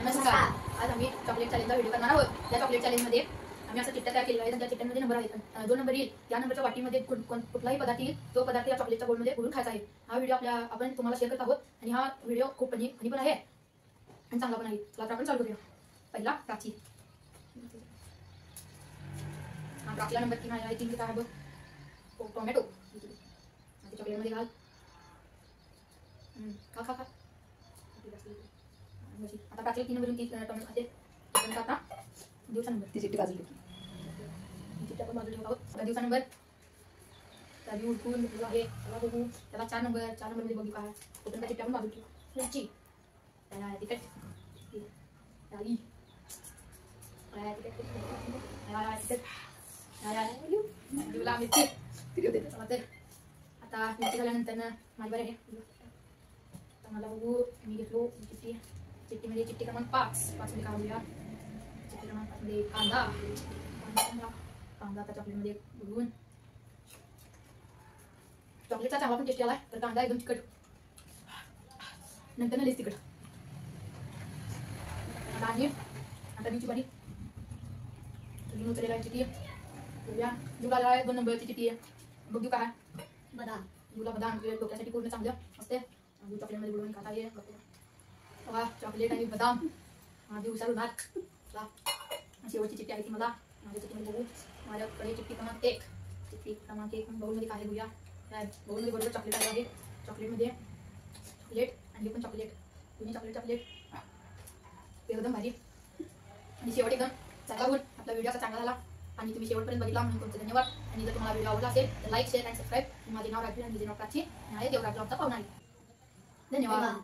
नमस्कार. आज आम्ही चॉकलेट चॅलेंजचा व्हिडिओ करणार आहोत. या चॉकलेट चॅलेंजमध्ये आम्ही असा चिठ्ठ्या तयार केलेला आहे. त्या चिठ्ठ्यांमध्ये नंबर आहेत. जो नंबर येईल त्या नंबरच्या वाटीमध्ये कुठलाही पदार्थ येईल तो पदार्थ या चॉकलेटच्या बोलमध्ये बुडून खायचा आहे. हा व्हिडिओ आपण तुम्हाला शेअर करत आहोत आणि हा व्हिडिओ खूप फनी पण आहे आणि चांगला पण आहे. चला आपण चालू करूया. पहिला प्राची. प्राचीला नंबर 3 आहे. 3 काय आहे बघ, टोमॅटो. चॉकलेटमध्ये घाल. खा खा खा. आता प्राचीला 3 नंबरून 3 टोमॅटो खाते. आता दिवसा नंबर ती चिठ्ठी बाजूला चिठ्ठी आपण बाजूला ठेवतो. दिवसा नंबर राजू उठून आहे. त्याला बघू. त्याला 4 नंबर मध्ये बघू काय कुठून काय चिठ्ठी आपण बाजूला ठेवू. मिरची त्याला तिखट आली तुला मिरची चला तर आता मिरची झाल्यानंतर माझी बरं आहे. आता मला बघू मी घेतलो चिठ्ठीमध्ये चिठ्ठी क्रमांक 5 मध्ये काय बघूया. चिठ्ठी क्रमांक 5 मध्ये कांदा आता चॉकलेटमध्ये बघून चॉकलेटचा चांगला पण टेस्ट आलाय. तर कांदा एकदम तिखट नंतर लेस तिखट. आता मी बारी उचलेला आहे चिठ्ठी. जुलाला आहे 2 नंबरची चिठ्ठी आहे. बघू काय बदाम. जुला बदाम डोक्यासाठी पूर्ण चांगलं असते. चॉकलेटमध्ये बुडवून खाता ये. चॉकलेट आणि बदाम माझी हुशार होणार. शेवटची चिठ्ठी आहे ती मला माझ्या चिठ्ठीमध्ये बघू. माझ्याकडे चिठ्ठी क्रमांक 1 बाउलमध्ये काय बघूया. बाउलमध्ये बरोबर चॉकलेट आलं आहे. चॉकलेटमध्ये चॉकलेट आणि पण चॉकलेट दोन्ही चॉकलेट एकदम भारी आणि शेवट एकदम चांगला होऊन आपला व्हिडिओ असा चांगला झाला आणि तुम्ही शेवटपर्यंत बघितला म्हणून तुमचे धन्यवाद. आणि जर तुम्हाला व्हिडिओ आवडला असेल तर लाईक शेअर आणि सबस्क्राईब. माझे नाव राजवीर आणि माझे नाव प्राची आणि आहे देवराजचा पाहुणा. धन्यवाद.